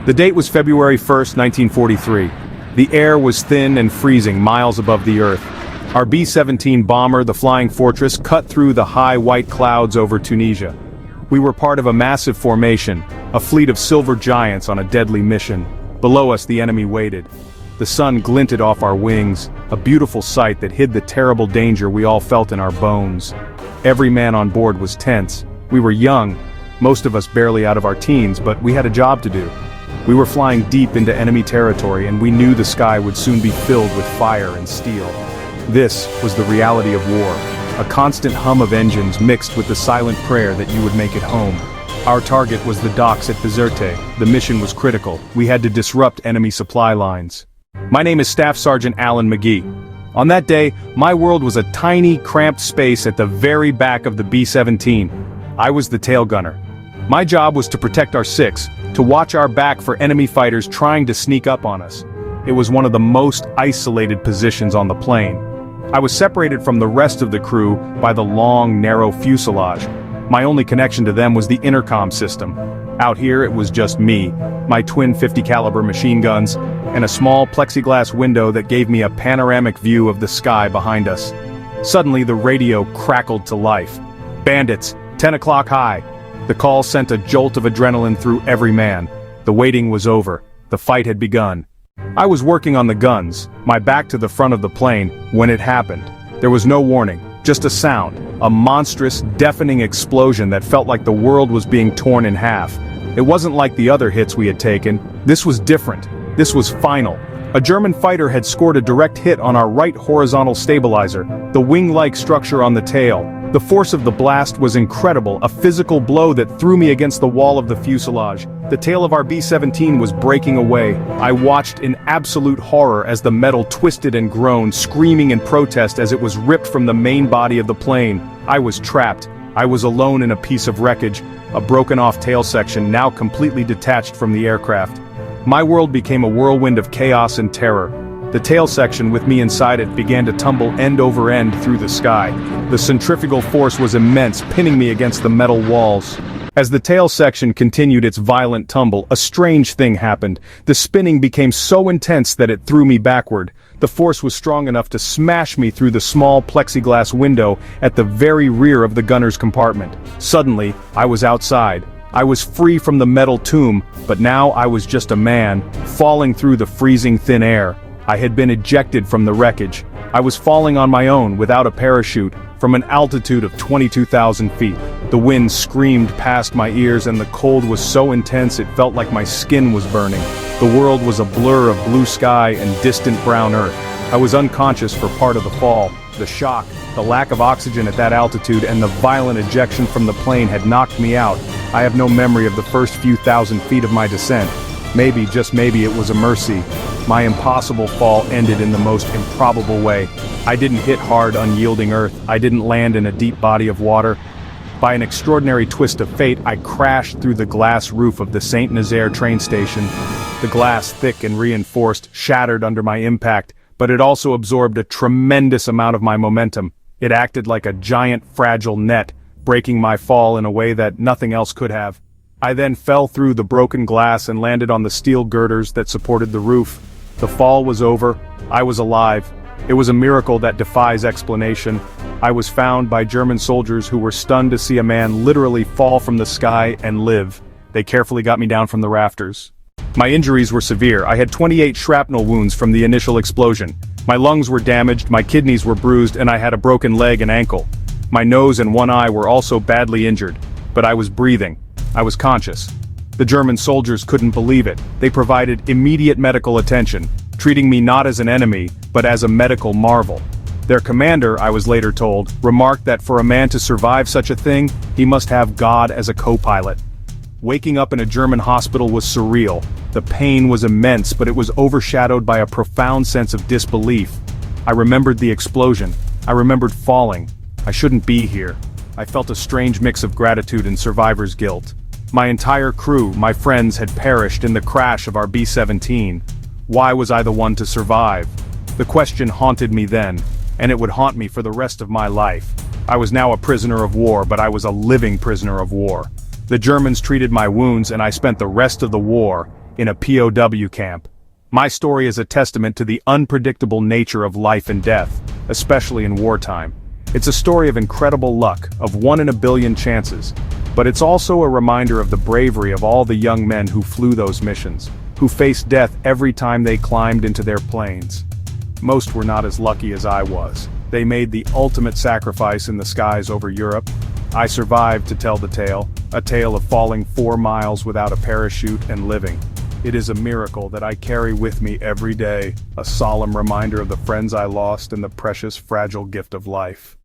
The date was February 1st, 1943. The air was thin and freezing miles above the earth. Our B-17 bomber, the Flying Fortress, cut through the high white clouds over Tunisia. We were part of a massive formation, a fleet of silver giants on a deadly mission. Below us the enemy waited. The sun glinted off our wings, a beautiful sight that hid the terrible danger we all felt in our bones. Every man on board was tense. We were young, most of us barely out of our teens, but we had a job to do. We were flying deep into enemy territory, and we knew the sky would soon be filled with fire and steel. This was the reality of war, a constant hum of engines mixed with the silent prayer that you would make it home. Our target was the docks at Bizerte. The mission was critical. We had to disrupt enemy supply lines. My name is Staff Sergeant Alan McGee. On that day, my world was a tiny, cramped space at the very back of the B-17. I was the tail gunner. My job was to protect our six, to watch our back for enemy fighters trying to sneak up on us. It was one of the most isolated positions on the plane. I was separated from the rest of the crew by the long, narrow fuselage. My only connection to them was the intercom system. Out here it was just me, my twin .50 caliber machine guns, and a small plexiglass window that gave me a panoramic view of the sky behind us. Suddenly the radio crackled to life. "Bandits, 10 o'clock high." The call sent a jolt of adrenaline through every man. The waiting was over. The fight had begun. I was working on the guns, my back to the front of the plane, when it happened. There was no warning, just a sound, a monstrous, deafening explosion that felt like the world was being torn in half. It wasn't like the other hits we had taken. This was different. This was final. A German fighter had scored a direct hit on our right horizontal stabilizer, the wing-like structure on the tail. The force of the blast was incredible, a physical blow that threw me against the wall of the fuselage. The tail of our B-17 was breaking away. I watched in absolute horror as the metal twisted and groaned, screaming in protest as it was ripped from the main body of the plane. I was trapped. I was alone in a piece of wreckage, a broken-off tail section now completely detached from the aircraft. My world became a whirlwind of chaos and terror. The tail section with me inside it began to tumble end over end through the sky. The centrifugal force was immense, pinning me against the metal walls. As the tail section continued its violent tumble, a strange thing happened. The spinning became so intense that it threw me backward. The force was strong enough to smash me through the small plexiglass window at the very rear of the gunner's compartment. Suddenly, I was outside. I was free from the metal tomb, but now I was just a man, falling through the freezing thin air. I had been ejected from the wreckage. I was falling on my own, without a parachute, from an altitude of 22,000 feet. The wind screamed past my ears and the cold was so intense it felt like my skin was burning. The world was a blur of blue sky and distant brown earth. I was unconscious for part of the fall. The shock, the lack of oxygen at that altitude, and the violent ejection from the plane had knocked me out. I have no memory of the first few thousand feet of my descent. Maybe, just maybe, it was a mercy. My impossible fall ended in the most improbable way. I didn't hit hard, unyielding earth. I didn't land in a deep body of water. By an extraordinary twist of fate, I crashed through the glass roof of the Saint Nazaire train station. The glass, thick and reinforced, shattered under my impact, but it also absorbed a tremendous amount of my momentum. It acted like a giant, fragile net, breaking my fall in a way that nothing else could have. I then fell through the broken glass and landed on the steel girders that supported the roof. The fall was over. I was alive. It was a miracle that defies explanation. I was found by German soldiers who were stunned to see a man literally fall from the sky and live. They carefully got me down from the rafters. My injuries were severe. I had 28 shrapnel wounds from the initial explosion. My lungs were damaged, my kidneys were bruised, and I had a broken leg and ankle. My nose and one eye were also badly injured, but I was breathing. I was conscious. The German soldiers couldn't believe it. They provided immediate medical attention, treating me not as an enemy, but as a medical marvel. Their commander, I was later told, remarked that for a man to survive such a thing, he must have God as a co-pilot. Waking up in a German hospital was surreal. The pain was immense, but it was overshadowed by a profound sense of disbelief. I remembered the explosion. I remembered falling. I shouldn't be here. I felt a strange mix of gratitude and survivor's guilt. My entire crew, my friends, had perished in the crash of our B-17. Why was I the one to survive? The question haunted me then, and it would haunt me for the rest of my life. I was now a prisoner of war, but I was a living prisoner of war. The Germans treated my wounds, and I spent the rest of the war in a POW camp. My story is a testament to the unpredictable nature of life and death, especially in wartime. It's a story of incredible luck, of 1 in a billion chances. But it's also a reminder of the bravery of all the young men who flew those missions, who faced death every time they climbed into their planes. Most were not as lucky as I was. They made the ultimate sacrifice in the skies over Europe. I survived to tell the tale, a tale of falling 4 miles without a parachute and living. It is a miracle that I carry with me every day, a solemn reminder of the friends I lost and the precious, fragile gift of life.